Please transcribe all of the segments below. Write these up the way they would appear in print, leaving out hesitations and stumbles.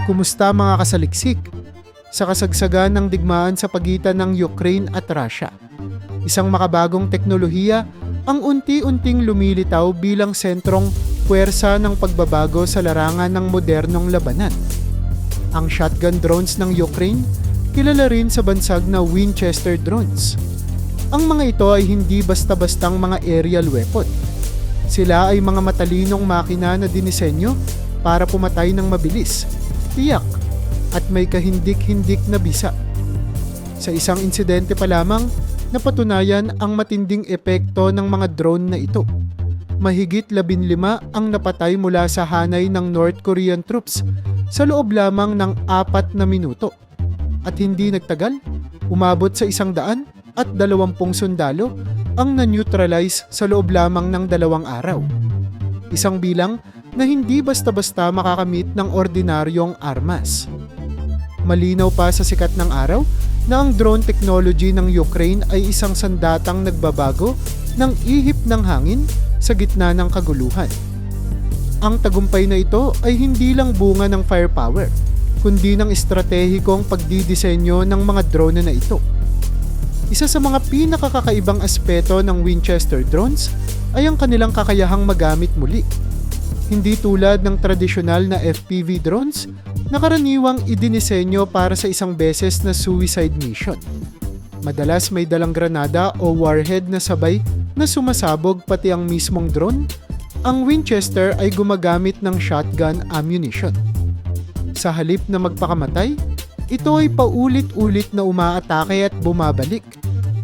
Kumusta mga kasaliksik? Sa kasagsagan ng digmaan sa pagitan ng Ukraine at Russia, isang makabagong teknolohiya ang unti-unting lumilitaw bilang sentrong puwersa ng pagbabago sa larangan ng modernong labanan. Ang shotgun drones ng Ukraine, kilala rin sa bansag na Winchester drones. Ang mga ito ay hindi basta-bastang mga aerial weapon. Sila ay mga matalinong makina na dinisenyo para pumatay ng mabilis, tiyak, at may kahindik-hindik na bisa. Sa isang insidente pa lamang, napatunayan ang matinding epekto ng mga drone na ito. Mahigit 15 ang napatay mula sa hanay ng North Korean troops sa loob lamang ng 4 na minuto. At hindi nagtagal, umabot sa 120 sundalo ang na-neutralize sa loob lamang ng 2 araw. Isang bilang na hindi basta-basta makakamit ng ordinaryong armas. Malinaw pa sa sikat ng araw na ang drone technology ng Ukraine ay isang sandatang nagbabago ng ihip ng hangin sa gitna ng kaguluhan. Ang tagumpay na ito ay hindi lang bunga ng firepower, kundi ng estratehikong pagdidisenyo ng mga drone na ito. Isa sa mga pinakakakaibang aspeto ng Winchester drones ay ang kanilang kakayahang magamit muli. Hindi tulad ng tradisyonal na FPV drones na karaniwang idinisenyo para sa isang beses na suicide mission. Madalas may dalang granada o warhead na sabay na sumasabog pati ang mismong drone. Ang Winchester ay gumagamit ng shotgun ammunition. Sa halip na magpakamatay, ito ay paulit-ulit na umaatake at bumabalik.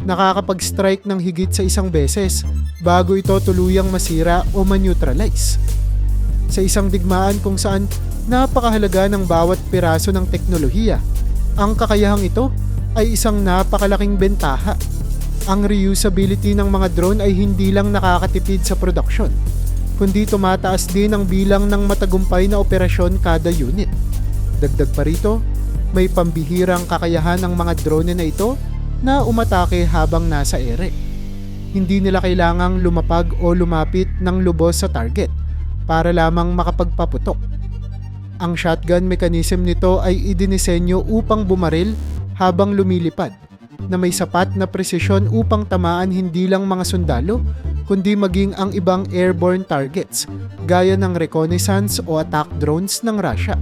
Nakakapag-strike ng higit sa isang beses bago ito tuluyang masira o ma-neutralize. Sa isang digmaan kung saan napakahalaga ng bawat piraso ng teknolohiya, ang kakayahang ito ay isang napakalaking bentaha. Ang reusability ng mga drone ay hindi lang nakakatipid sa produksyon, kundi tumataas din ang bilang ng matagumpay na operasyon kada unit. Dagdag pa rito, may pambihirang kakayahan ng mga drone na ito na umatake habang nasa ere. Hindi nila kailangang lumapag o lumapit ng lubos sa target para lamang makapagpaputok. Ang shotgun mechanism nito ay idinisenyo upang bumaril habang lumilipad, na may sapat na presisyon upang tamaan hindi lang mga sundalo, kundi maging ang ibang airborne targets, gaya ng reconnaissance o attack drones ng Russia.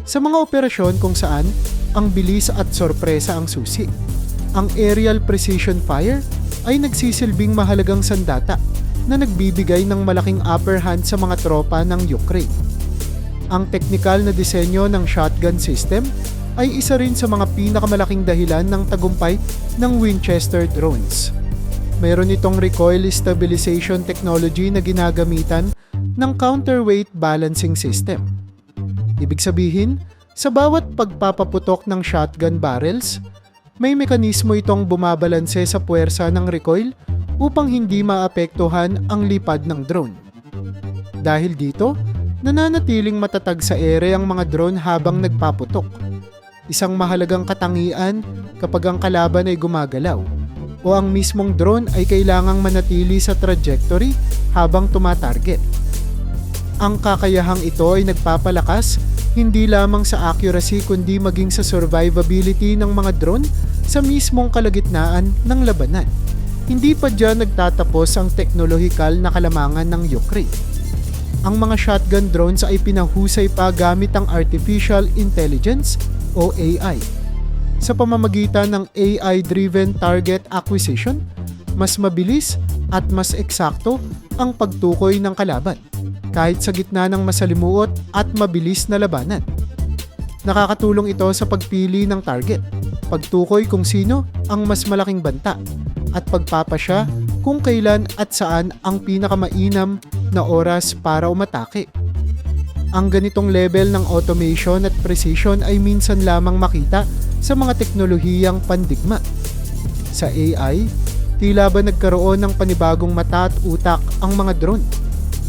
Sa mga operasyon kung saan ang bilis at sorpresa ang susi, ang aerial precision fire ay nagsisilbing mahalagang sandata na nagbibigay ng malaking upper hand sa mga tropa ng Ukraine. Ang teknikal na disenyo ng shotgun system ay isa rin sa mga pinakamalaking dahilan ng tagumpay ng Winchester drones. Mayroon itong recoil stabilization technology na ginagamitan ng counterweight balancing system. Ibig sabihin, sa bawat pagpapaputok ng shotgun barrels, may mekanismo itong bumabalanse sa puwersa ng recoil upang hindi maapektuhan ang lipad ng drone. Dahil dito, nananatiling matatag sa ere ang mga drone habang nagpaputok. Isang mahalagang katangian kapag ang kalaban ay gumagalaw o ang mismong drone ay kailangang manatili sa trajectory habang tumatarget. Ang kakayahang ito ay nagpapalakas hindi lamang sa accuracy kundi maging sa survivability ng mga drone sa mismong kalagitnaan ng labanan. Hindi pa dyan nagtatapos ang teknolohikal na kalamangan ng Ukraine. Ang mga shotgun drones ay pinahusay pa gamit ang Artificial Intelligence o AI. Sa pamamagitan ng AI-driven target acquisition, mas mabilis at mas eksakto ang pagtukoy ng kalaban, kahit sa gitna ng masalimuot at mabilis na labanan. Nakakatulong ito sa pagpili ng target, pagtukoy kung sino ang mas malaking banta, at pagpapasya kung kailan at saan ang pinakamainam na oras para umatake. Ang ganitong level ng automation at precision ay minsan lamang makita sa mga teknolohiyang pandigma. Sa AI, tila ba nagkaroon ng panibagong mata at utak ang mga drone.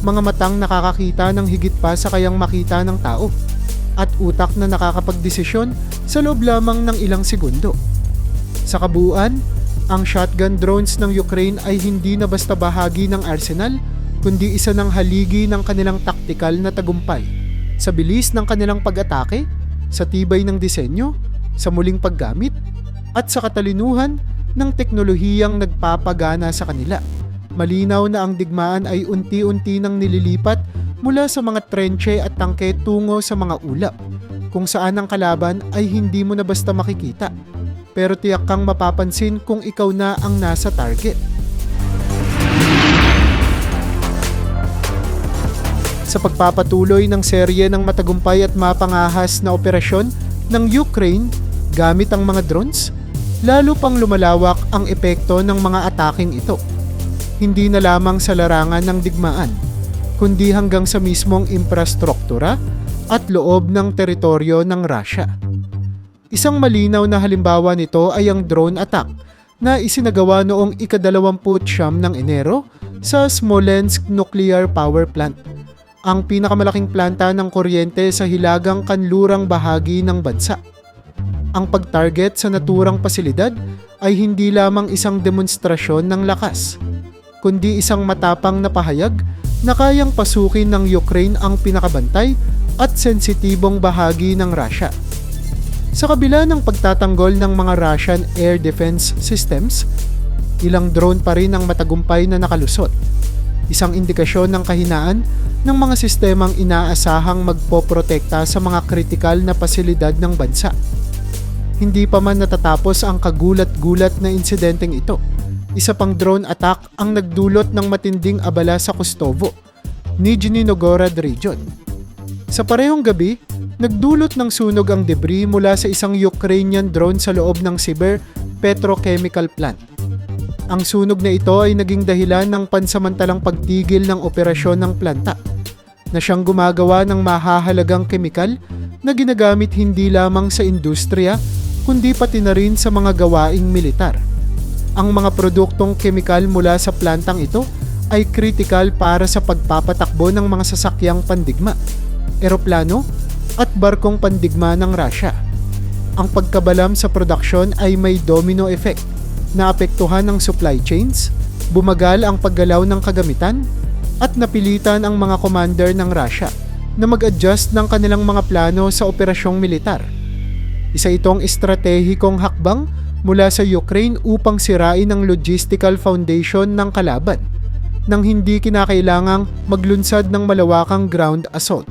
Mga matang nakakakita ng higit pa sa kayang makita ng tao, at utak na nakakapagdesisyon sa loob lamang ng ilang segundo. Sa kabuuan, ang shotgun drones ng Ukraine ay hindi na basta bahagi ng arsenal, kundi isa ng haligi ng kanilang taktikal na tagumpay. Sa bilis ng kanilang pag-atake, sa tibay ng disenyo, sa muling paggamit, at sa katalinuhan ng teknolohiyang nagpapagana sa kanila. Malinaw na ang digmaan ay unti-unti nang nililipat mula sa mga trenche at tangke tungo sa mga ulap, kung saan ang kalaban ay hindi mo na basta makikita, pero tiyak kang mapapansin kung ikaw na ang nasa target. Sa pagpapatuloy ng serye ng matagumpay at mapangahas na operasyon ng Ukraine gamit ang mga drones, lalo pang lumalawak ang epekto ng mga ataking ito. Hindi na lamang sa larangan ng digmaan, kundi hanggang sa mismong infrastruktura at loob ng teritoryo ng Russia. Isang malinaw na halimbawa nito ay ang drone attack na isinagawa noong ika-29 ng Enero sa Smolensk Nuclear Power Plant, ang pinakamalaking planta ng kuryente sa hilagang kanlurang bahagi ng bansa. Ang pag-target sa naturang pasilidad ay hindi lamang isang demonstrasyon ng lakas, kundi isang matapang na pahayag na kayang pasukin ng Ukraine ang pinakabantay at sensitibong bahagi ng Russia. Sa kabila ng pagtatanggol ng mga Russian air defense systems, ilang drone pa rin ang matagumpay na nakalusot. Isang indikasyon ng kahinaan ng mga sistemang inaasahang magpoprotekta sa mga kritikal na pasilidad ng bansa. Hindi pa man natatapos ang kagulat-gulat na insidenteng ito. Isa pang drone attack ang nagdulot ng matinding abala sa Kostovo, Nizhny Novgorod region. Sa parehong gabi, nagdulot ng sunog ang debris mula sa isang Ukrainian drone sa loob ng Siber Petrochemical Plant. Ang sunog na ito ay naging dahilan ng pansamantalang pagtigil ng operasyon ng planta, na siyang gumagawa ng mahahalagang kemikal na ginagamit hindi lamang sa industriya, kundi pati na rin sa mga gawaing militar. Ang mga produktong kemikal mula sa plantang ito ay kritikal para sa pagpapatakbo ng mga sasakyang pandigma, eroplano at barkong pandigma ng Russia. Ang pagkabalam sa produksyon ay may domino effect, naapektuhan ang supply chains, bumagal ang paggalaw ng kagamitan, at napilitan ang mga commander ng Russia na mag-adjust ng kanilang mga plano sa operasyong militar. Isa itong estratehikong hakbang mula sa Ukraine upang sirain ang logistical foundation ng kalaban nang hindi kinakailangang maglunsad ng malawakang ground assault.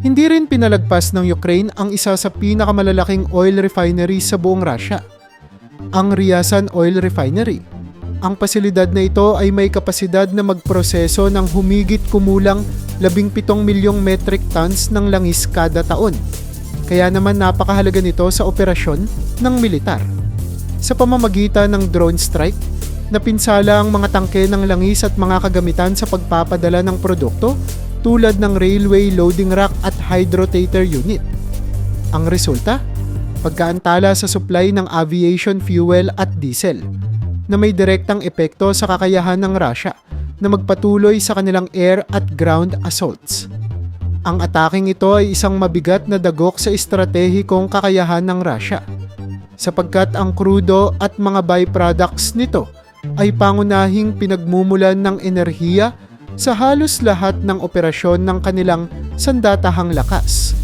Hindi rin pinalagpas ng Ukraine ang isa sa pinakamalalaking oil refinery sa buong Russia, ang Ryazan Oil Refinery. Ang pasilidad na ito ay may kapasidad na magproseso ng humigit kumulang 17 milyong metric tons ng langis kada taon. Kaya naman napakahalaga nito sa operasyon ng militar. Sa pamamagitan ng drone strike, napinsala ang mga tangke ng langis at mga kagamitan sa pagpapadala ng produkto tulad ng railway loading rack at hydrotator unit. Ang resulta? Pagkaantala sa supply ng aviation fuel at diesel, na may direktang epekto sa kakayahan ng Russia na magpatuloy sa kanilang air at ground assaults. Ang ataking ito ay isang mabigat na dagok sa estratehikong kakayahan ng Russia, sapagkat ang krudo at mga byproducts nito ay pangunahing pinagmumulan ng enerhiya sa halos lahat ng operasyon ng kanilang sandatahang lakas.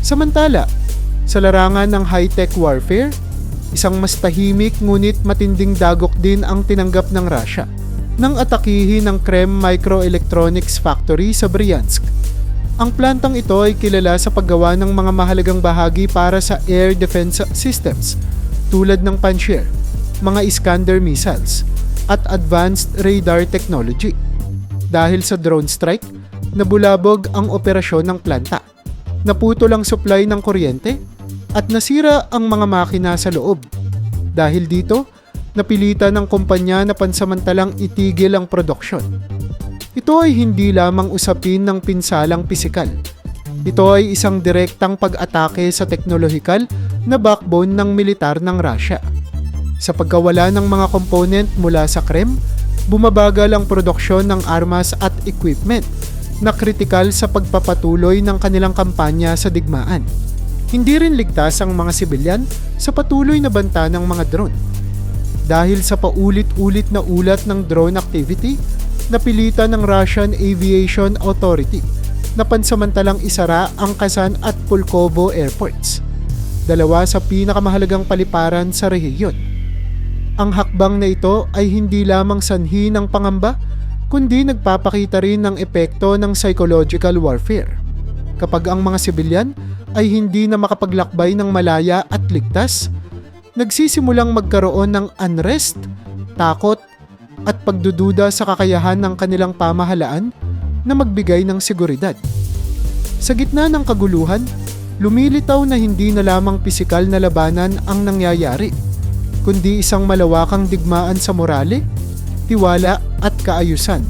Samantala, sa larangan ng high-tech warfare, isang mas tahimik ngunit matinding dagok din ang tinanggap ng Russia nang atakihin ng Krem Microelectronics Factory sa Bryansk. Ang plantang ito ay kilala sa paggawa ng mga mahalagang bahagi para sa air defense systems tulad ng Pantsir, mga Iskander missiles, at advanced radar technology. Dahil sa drone strike, nabulabog ang operasyon ng planta, naputol ang supply ng kuryente, at nasira ang mga makina sa loob. Dahil dito, napilitan ng kumpanya na pansamantalang itigil ang produksyon. Ito ay hindi lamang usapin ng pinsalang pisikal. Ito ay isang direktang pag-atake sa teknolohikal na backbone ng militar ng Russia. Sa pagkawala ng mga component mula sa Krem, bumabagal ang produksyon ng armas at equipment na kritikal sa pagpapatuloy ng kanilang kampanya sa digmaan. Hindi rin ligtas ang mga sibilyan sa patuloy na banta ng mga drone. Dahil sa paulit-ulit na ulat ng drone activity, napilitan ng Russian Aviation Authority na pansamantalang isara ang Kazan at Pulkovo airports, dalawa sa pinakamahalagang paliparan sa rehiyon. Ang hakbang na ito ay hindi lamang sanhi ng pangamba, kundi nagpapakita rin ng epekto ng psychological warfare. Kapag ang mga sibilyan ay hindi na makapaglakbay ng malaya at ligtas, nagsisimulang magkaroon ng unrest, takot, at pagdududa sa kakayahan ng kanilang pamahalaan na magbigay ng seguridad. Sa gitna ng kaguluhan, lumilitaw na hindi na lamang pisikal na labanan ang nangyayari, kundi isang malawakang digmaan sa morale, tiwala at kaayusan.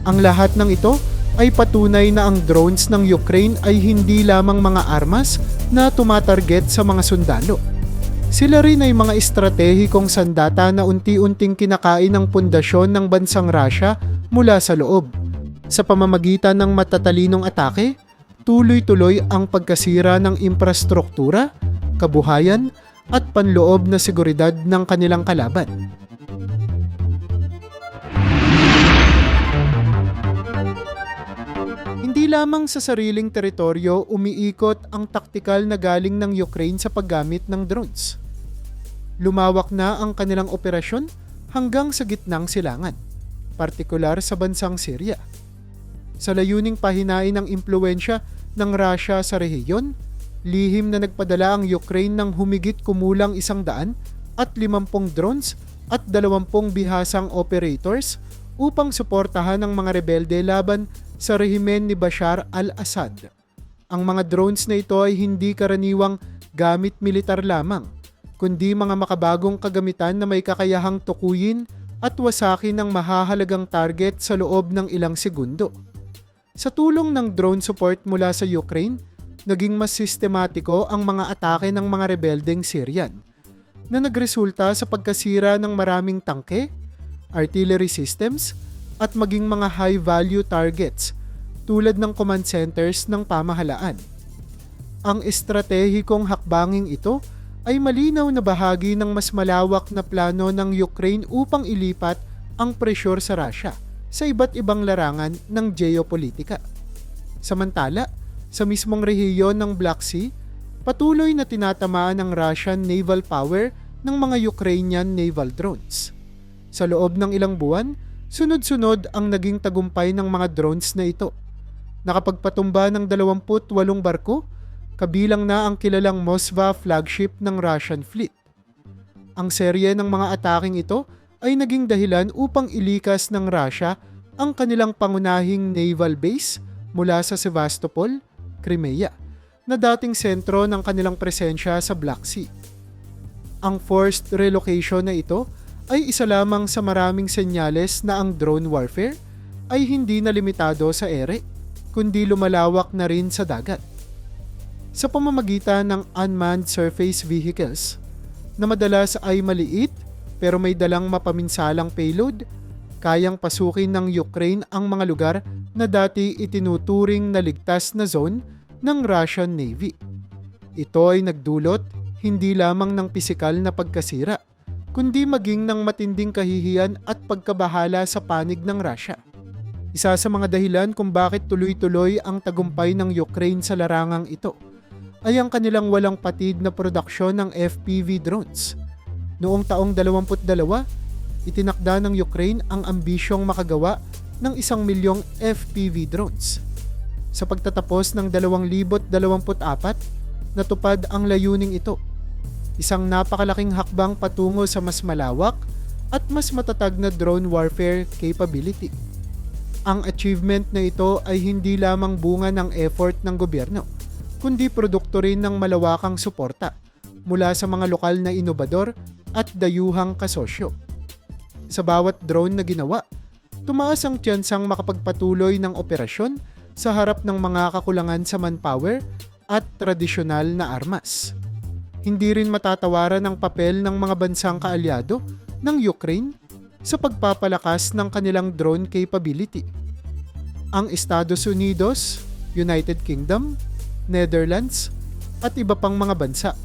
Ang lahat ng ito ay patunay na ang drones ng Ukraine ay hindi lamang mga armas na tumatarget sa mga sundalo. Sila rin ay mga estratehikong sandata na unti-unting kinakain ng pundasyon ng bansang Russia mula sa loob. Sa pamamagitan ng matatalinong atake, tuloy-tuloy ang pagkasira ng infrastruktura, kabuhayan at panloob na seguridad ng kanilang kalaban. Hindi lamang sa sariling teritoryo umiikot ang taktikal na galing ng Ukraine sa paggamit ng drones. Lumawak na ang kanilang operasyon hanggang sa gitnang silangan, partikular sa bansang Syria. Sa layuning pahinain ang impluwensya ng Russia sa rehiyon, lihim na nagpadala ang Ukraine ng humigit kumulang 150 drones at 20 bihasang operators upang suportahan ang mga rebelde laban sa rehimen ni Bashar al-Assad. Ang mga drones na ito ay hindi karaniwang gamit militar lamang, kundi mga makabagong kagamitan na may kakayahang tukuyin at wasakin ng mahahalagang target sa loob ng ilang segundo. Sa tulong ng drone support mula sa Ukraine, naging mas sistematiko ang mga atake ng mga rebeldeng Syrian, na nagresulta sa pagkasira ng maraming tangke, artillery systems, at maging mga high-value targets tulad ng command centers ng pamahalaan. Ang estratehikong hakbanging ito ay malinaw na bahagi ng mas malawak na plano ng Ukraine upang ilipat ang presyur sa Russia sa iba't ibang larangan ng geopolitika. Samantala, sa mismong rehiyon ng Black Sea, patuloy na tinatamaan ng Russian naval power ng mga Ukrainian naval drones. Sa loob ng ilang buwan, sunod-sunod ang naging tagumpay ng mga drones na ito. Nakapagpatumba ng 28 barko, kabilang na ang kilalang Moskva flagship ng Russian fleet. Ang serye ng mga ataking ito ay naging dahilan upang ilikas ng Russia ang kanilang pangunahing naval base mula sa Sevastopol, Crimea, na dating sentro ng kanilang presensya sa Black Sea. Ang forced relocation na ito ay isa lamang sa maraming senyales na ang drone warfare ay hindi na limitado sa ere, kundi lumalawak na rin sa dagat. Sa pamamagitan ng unmanned surface vehicles, na madalas ay maliit pero may dalang mapaminsalang payload, kayang pasukin ng Ukraine ang mga lugar na dati itinuturing na ligtas na zone ng Russian Navy. Ito ay nagdulot hindi lamang ng pisikal na pagkasira, kundi maging ng matinding kahihiyan at pagkabahala sa panig ng Russia. Isa sa mga dahilan kung bakit tuloy-tuloy ang tagumpay ng Ukraine sa larangang ito ay ang kanilang walang patid na produksyon ng FPV drones. Noong taong 22, itinakda ng Ukraine ang ambisyong makagawa ng 1 milyong FPV drones. Sa pagtatapos ng 2024, natupad ang layuning ito. Isang napakalaking hakbang patungo sa mas malawak at mas matatag na drone warfare capability. Ang achievement na ito ay hindi lamang bunga ng effort ng gobyerno, kundi produkto rin ng malawakang suporta mula sa mga lokal na inobador at dayuhang kasosyo. Sa bawat drone na ginawa, tumaas ang tiyansang makapagpatuloy ng operasyon sa harap ng mga kakulangan sa manpower at tradisyonal na armas. Hindi rin matatawaran ang papel ng mga bansang kaalyado ng Ukraine sa pagpapalakas ng kanilang drone capability. Ang Estados Unidos, United Kingdom, Netherlands at iba pang mga bansa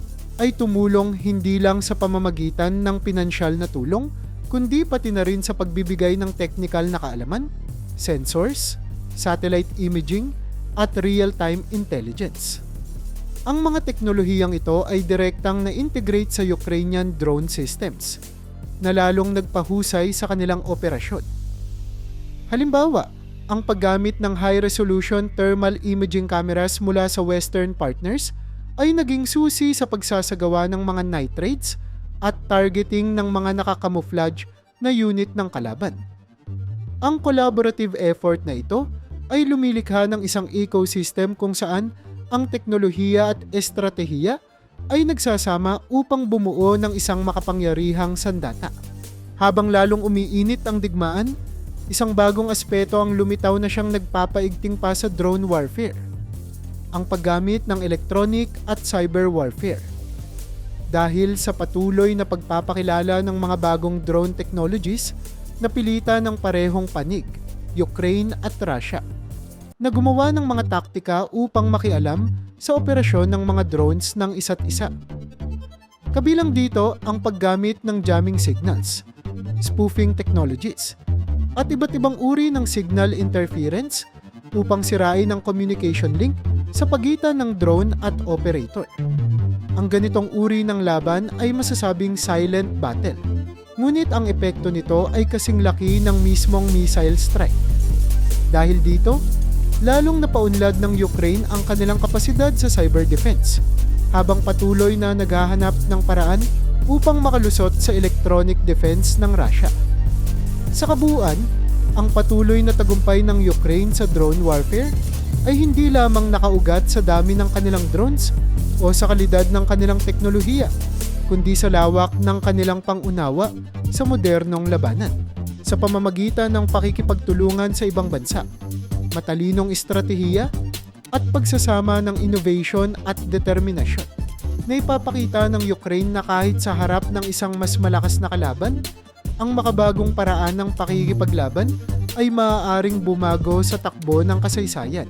ay tumulong hindi lang sa pamamagitan ng pinansyal na tulong, kundi pati na rin sa pagbibigay ng technical na kaalaman, sensors, satellite imaging at real-time intelligence. Ang mga teknolohiyang ito ay direktang na-integrate sa Ukrainian drone systems na lalong nagpahusay sa kanilang operasyon. Halimbawa, ang paggamit ng high-resolution thermal imaging cameras mula sa Western partners ay naging susi sa pagsasagawa ng mga night raids at targeting ng mga nakakamuflage na unit ng kalaban. Ang collaborative effort na ito ay lumilikha ng isang ecosystem kung saan ang teknolohiya at estratehiya ay nagsasama upang bumuo ng isang makapangyarihang sandata. Habang lalong umiinit ang digmaan, isang bagong aspeto ang lumitaw na siyang nagpapaigting pa sa drone warfare: ang paggamit ng electronic at cyber warfare. Dahil sa patuloy na pagpapakilala ng mga bagong drone technologies, napilitan ng parehong panig, Ukraine at Russia, na gumawa ng mga taktika upang makialam sa operasyon ng mga drones ng isa't isa. Kabilang dito ang paggamit ng jamming signals, spoofing technologies, at iba't ibang uri ng signal interference upang sirain ang communication link sa pagitan ng drone at operator. Ang ganitong uri ng laban ay masasabing silent battle, ngunit ang epekto nito ay kasing laki ng mismong missile strike. Dahil dito, lalong napaunlad ng Ukraine ang kanilang kapasidad sa cyber defense, habang patuloy na naghahanap ng paraan upang makalusot sa electronic defense ng Russia. Sa kabuuan, ang patuloy na tagumpay ng Ukraine sa drone warfare ay hindi lamang nakaugat sa dami ng kanilang drones o sa kalidad ng kanilang teknolohiya, kundi sa lawak ng kanilang pangunawa sa modernong labanan. Sa pamamagitan ng pakikipagtulungan sa ibang bansa, matalinong estratehiya at pagsasama ng innovation at determinasyon, na ipapakita ng Ukraine na kahit sa harap ng isang mas malakas na kalaban, ang makabagong paraan ng pakikipaglaban ay maaaring bumago sa takbo ng kasaysayan.